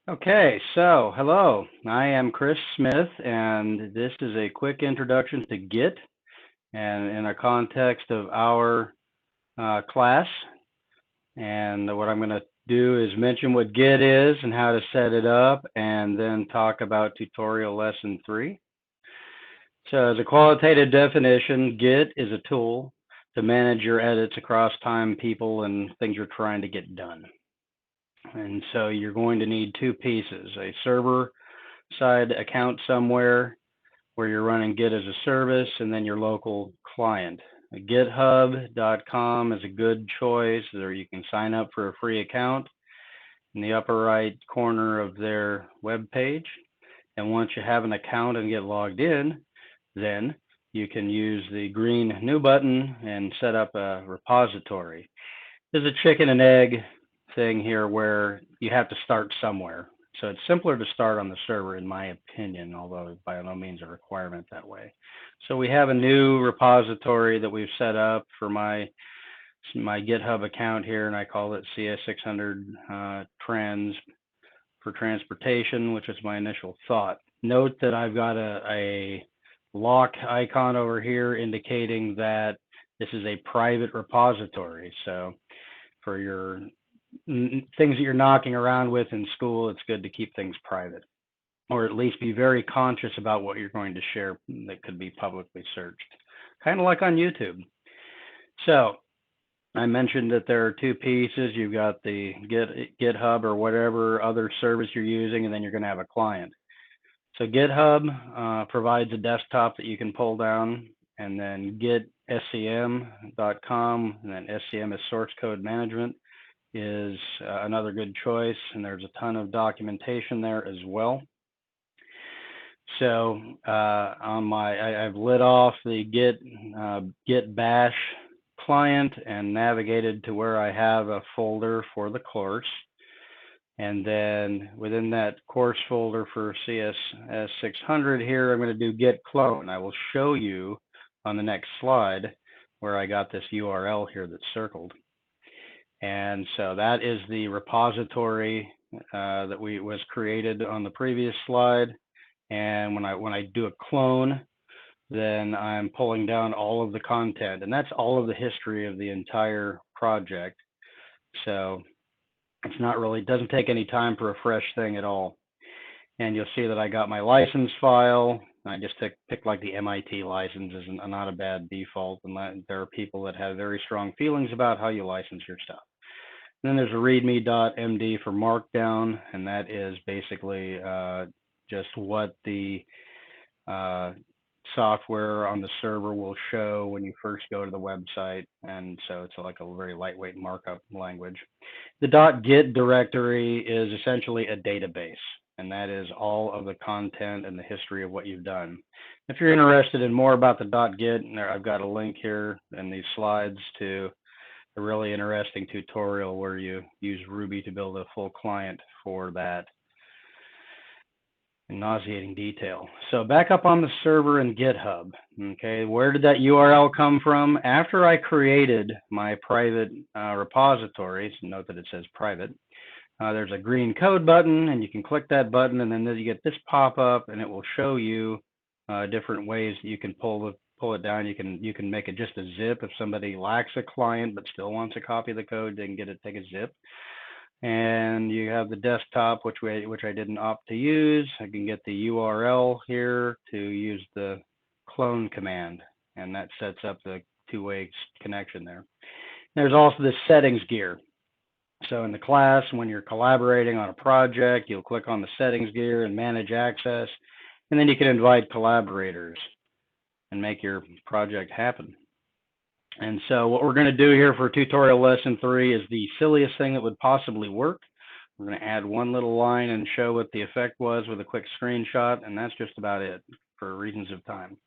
Okay, so hello, I am Chris Smith, and this is a quick introduction to Git and in a context of our class. And what I'm going to do is mention what Git is and how to set it up, and then talk about Tutorial Lesson 3. So as a qualitative definition, Git is a tool to manage your edits across time, people, and things you're trying to get done. And so you're going to need two pieces, a server side account somewhere where you're running Git as a service, and then your local client. GitHub.com is a good choice, or you can sign up for a free account in the upper right corner of their web page. And once you have an account and get logged in, then you can use the green new button and set up a repository. There's a chicken and egg thing here where you have to start somewhere. So it's simpler to start on the server, in my opinion, although by no means a requirement that way. So we have a new repository that we've set up for my GitHub account here, and I call it CS600 trans for transportation, which is my initial thought. Note that I've got a lock icon over here indicating that this is a private repository. So for your things that you're knocking around with in school, it's good to keep things private, or at least be very conscious about what you're going to share that could be publicly searched, kind of like on YouTube. So I mentioned that there are two pieces. You've got the GitHub or whatever other service you're using, and then you're going to have a client. So GitHub provides a desktop that you can pull down, and then gitscm.com, and then SCM is source code management, is another good choice, and there's a ton of documentation there as well. So I've lit off the Git Bash client and navigated to where I have a folder for the course. And then within that course folder for CSS600 here, I'm going to do git clone. I will show you on the next slide where I got this URL here that's circled. And so that is the repository that was created on the previous slide. And when I do a clone, then I'm pulling down all of the content, and that's all of the history of the entire project. So it's not really, doesn't take any time for a fresh thing at all. And you'll see that I got my license file. I just picked like the MIT license is not a bad default, and there are people that have very strong feelings about how you license your stuff. And then there's a readme.md for Markdown, and that is basically just what the software on the server will show when you first go to the website, and so it's like a very lightweight markup language. The .git directory is essentially a database, and that is all of the content and the history of what you've done. If you're interested in more about the .git, I've got a link here in these slides to a really interesting tutorial where you use Ruby to build a full client for that in nauseating detail. So back up on the server in GitHub. Okay, where did that URL come from? After I created my private repositories, note that it says private, there's a green code button, and you can click that button, and then you get this pop-up, and it will show you different ways that you can pull it down. You can make it just a zip if somebody lacks a client but still wants a copy of the code. They can take a zip. And you have the desktop, which I didn't opt to use. I can get the URL here to use the clone command, and that sets up the two-way connection there. There's also this settings gear. So in the class, when you're collaborating on a project, you'll click on the settings gear and manage access, and then you can invite collaborators and make your project happen. And so what we're going to do here for tutorial lesson 3 is the silliest thing that would possibly work. We're going to add one little line and show what the effect was with a quick screenshot, and that's just about it for reasons of time.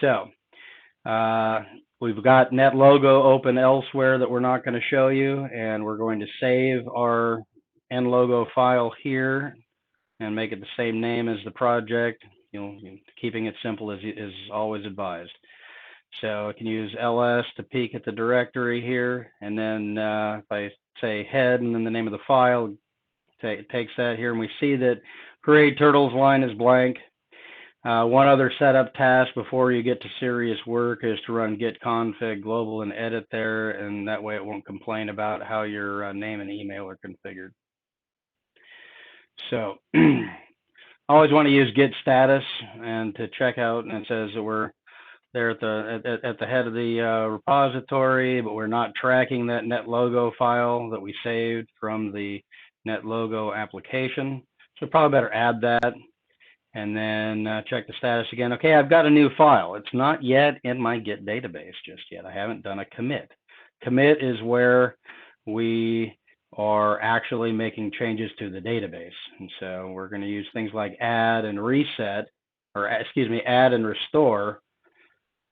So we've got NetLogo open elsewhere that we're not going to show you, and we're going to save our NLogo file here and make it the same name as the project. Keeping it simple is always advised. So I can use ls to peek at the directory here, and then if I say head and then the name of the file, takes that here, and we see that create turtles line is blank. One other setup task before you get to serious work is to run git config global and edit there, and that way it won't complain about how your name and email are configured. So always want to use git status and to check out, and it says that we're there at the head of the repository, but we're not tracking that NetLogo file that we saved from the NetLogo application. So probably better add that, and then check the status again. Okay, I've got a new file. It's not yet in my Git database just yet. I haven't done a commit. Commit is where we are actually making changes to the database. And so we're going to use things like add and reset, or excuse me, add and restore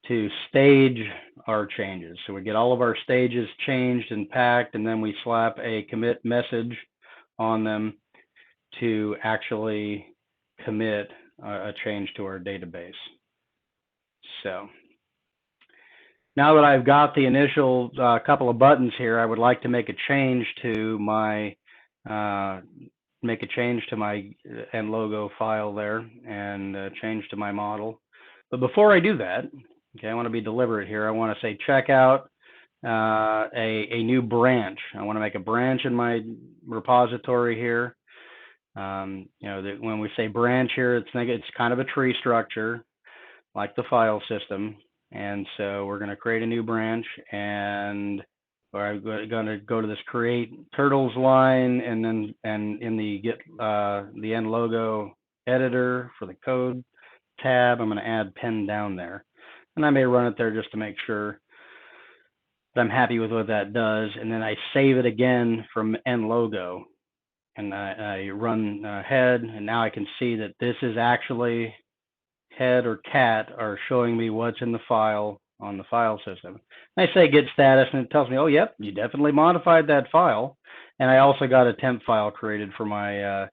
to stage our changes. So we get all of our stages changed and packed, and then we slap a commit message on them to actually commit a change to our database. So now that I've got the initial couple of buttons here, I would like to make a change to my NetLogo file there, and change to my model. But before I do that, okay, I want to be deliberate here. I want to say check out a new branch. I want to make a branch in my repository here. You know, when we say branch here, it's kind of a tree structure, like the file system. And so we're going to create a new branch, and we're going to go to this create turtles line, and then in the get the NLogo editor for the code tab, I'm going to add pen down there, and I may run it there just to make sure that I'm happy with what that does. And then I save it again from NLogo, and I run head, and now I can see that this is actually head or cat are showing me what's in the file on the file system. And I say git status, and it tells me, oh, yep, you definitely modified that file. And I also got a temp file created for my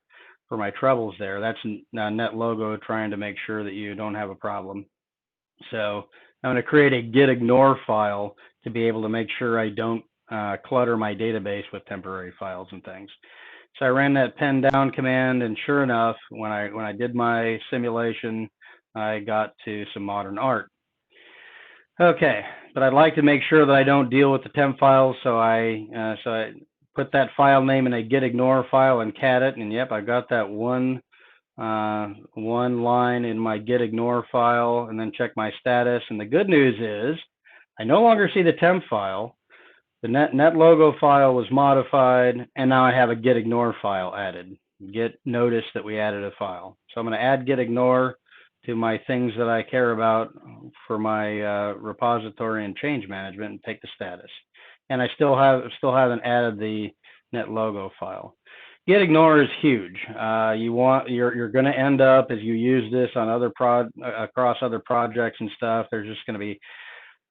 troubles there. That's NetLogo trying to make sure that you don't have a problem. So I'm going to create a git ignore file to be able to make sure I don't clutter my database with temporary files and things. So I ran that pen down command, and sure enough, when I did my simulation, I got to some modern art. Okay, but I'd like to make sure that I don't deal with the temp files, so I put that file name in a git ignore file and cat it, and yep, I got that one line in my git ignore file, and then check my status. And the good news is I no longer see the temp file. The NetLogo file was modified, and now I have a git ignore file added. Git notice that we added a file. So I'm going to add git ignore to my things that I care about for my repository and change management, and take the status. And I still haven't added the NetLogo file. Git ignore is huge. You're going to end up, as you use this on across other projects and stuff, there's just going to be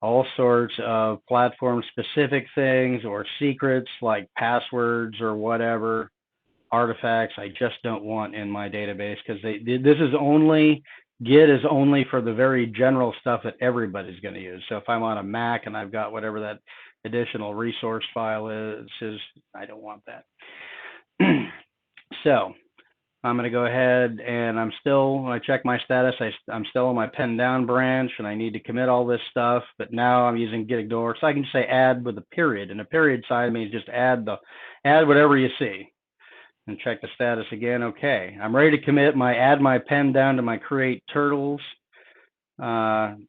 all sorts of platform specific things or secrets like passwords or whatever, artifacts I just don't want in my database, because Git is only for the very general stuff that everybody's going to use. So if I'm on a Mac and I've got whatever that additional resource file is, I don't want that. So I'm going to go ahead, and when I check my status, I'm still on my pen down branch, and I need to commit all this stuff, but now I'm using git ignore, so I can say add with a period, and a period sign means just add whatever you see. And check the status again. Okay, I'm ready to commit add my pen down to my create turtles branch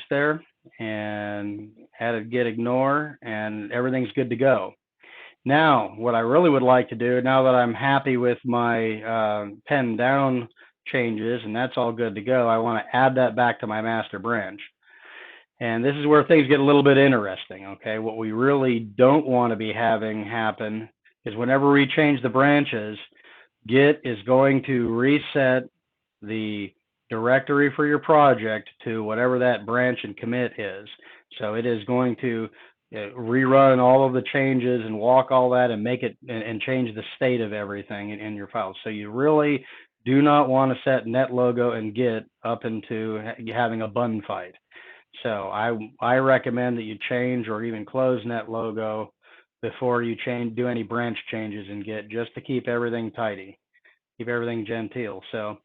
there, and added git ignore, and everything's good to go. Now, what I really would like to do, now that I'm happy with my pen down changes, and that's all good to go, I want to add that back to my master branch. And this is where things get a little bit interesting, okay? What we really don't want to be having happen is whenever we change the branches, Git is going to reset the directory for your project to whatever that branch and commit is. So it is going to rerun all of the changes and walk all that and make it and change the state of everything in your files. So you really do not want to set NetLogo and Git up into having a bun fight. So I recommend that you change or even close NetLogo before you do any branch changes in Git, just to keep everything tidy, keep everything genteel. So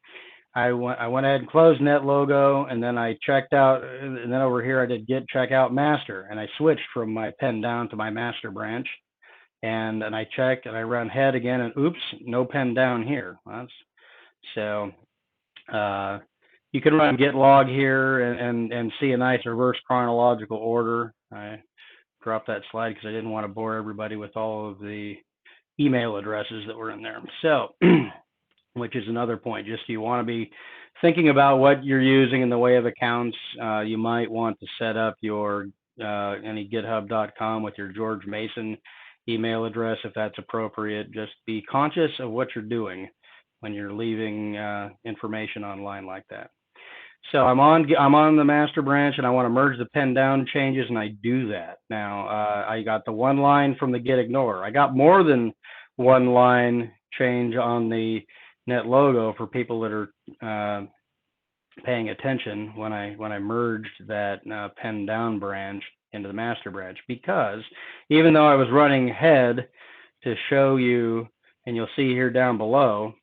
I went ahead and closed NetLogo, and then I checked out, and then over here I did Git checkout master, and I switched from my pen down to my master branch, and I checked and I run head again, and oops, no pen down here. So you can run git log here and see a nice reverse chronological order. I dropped that slide because I didn't want to bore everybody with all of the email addresses that were in there. So, which is another point, just you want to be thinking about what you're using in the way of accounts. You might want to set up your any github.com with your George Mason email address if that's appropriate. Just be conscious of what you're doing when you're leaving information online like that. So I'm on the master branch, and I want to merge the pen down changes, and I do that. Now I got the one line from the git ignore. I got more than one line change on the NetLogo for people that are paying attention when I merged that pen down branch into the master branch, because even though I was running head to show you, and you'll see here down below,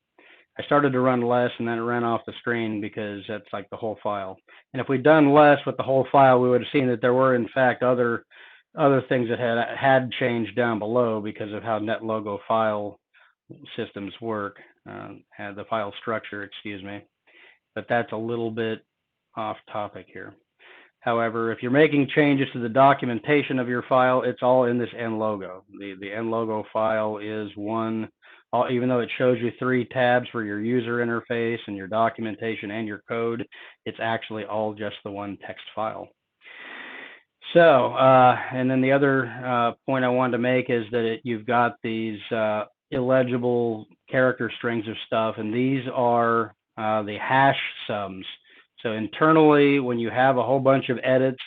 I started to run less, and then it ran off the screen because that's like the whole file. And if we'd done less with the whole file, we would have seen that there were in fact other things that had changed down below because of how NetLogo file systems work, had the file structure, excuse me. But that's a little bit off topic here. However, if you're making changes to the documentation of your file, it's all in this NLogo. The NLogo file is one, even though it shows you 3 tabs for your user interface and your documentation and your code, it's actually all just the one text file. So, and then the other point I wanted to make is that you've got these illegible character strings of stuff, and these are the hash sums. So internally, when you have a whole bunch of edits,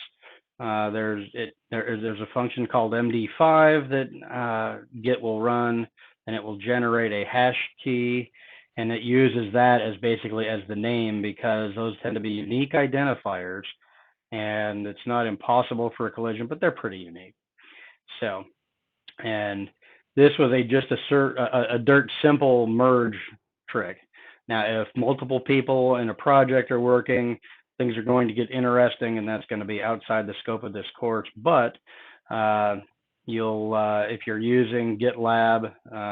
there's a function called MD5 that Git will run, and it will generate a hash key, and it uses that as basically as the name, because those tend to be unique identifiers, and it's not impossible for a collision, but they're pretty unique. So, and this was just a dirt simple merge trick. Now, if multiple people in a project are working, things are going to get interesting, and that's going to be outside the scope of this course. But if you're using GitLab,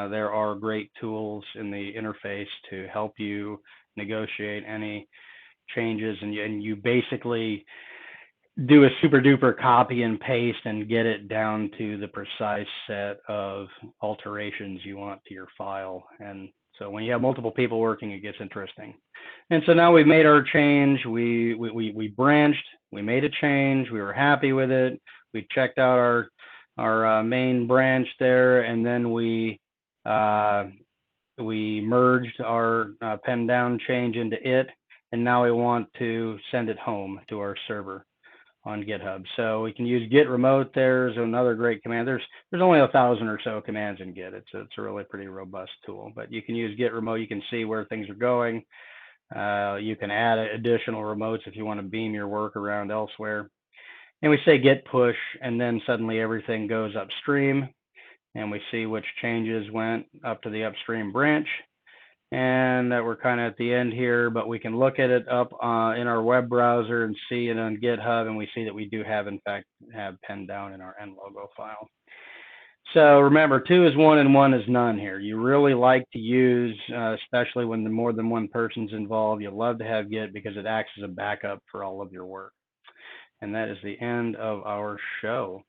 there are great tools in the interface to help you negotiate any changes, and you basically do a super duper copy and paste and get it down to the precise set of alterations you want to your file. And so when you have multiple people working, it gets interesting. And so now we've made our change. We branched, we made a change, we were happy with it. We checked out our main branch there, and then we merged our pen down change into it, and now we want to send it home to our server on GitHub. So we can use git remote. There's another great command. There's only 1,000 or so commands in Git. It's a really pretty robust tool, but you can use git remote. You can see where things are going. You can add additional remotes if you want to beam your work around elsewhere. And we say git push, and then suddenly everything goes upstream, and we see which changes went up to the upstream branch. And we're kind of at the end here, but we can look at it up in our web browser and see it on GitHub, and we see that we do have, in fact, pen down in our NLogo file. So remember, 2 is 1 and 1 is none here. You really like to use, especially when more than one person's involved, you love to have Git because it acts as a backup for all of your work. And that is the end of our show.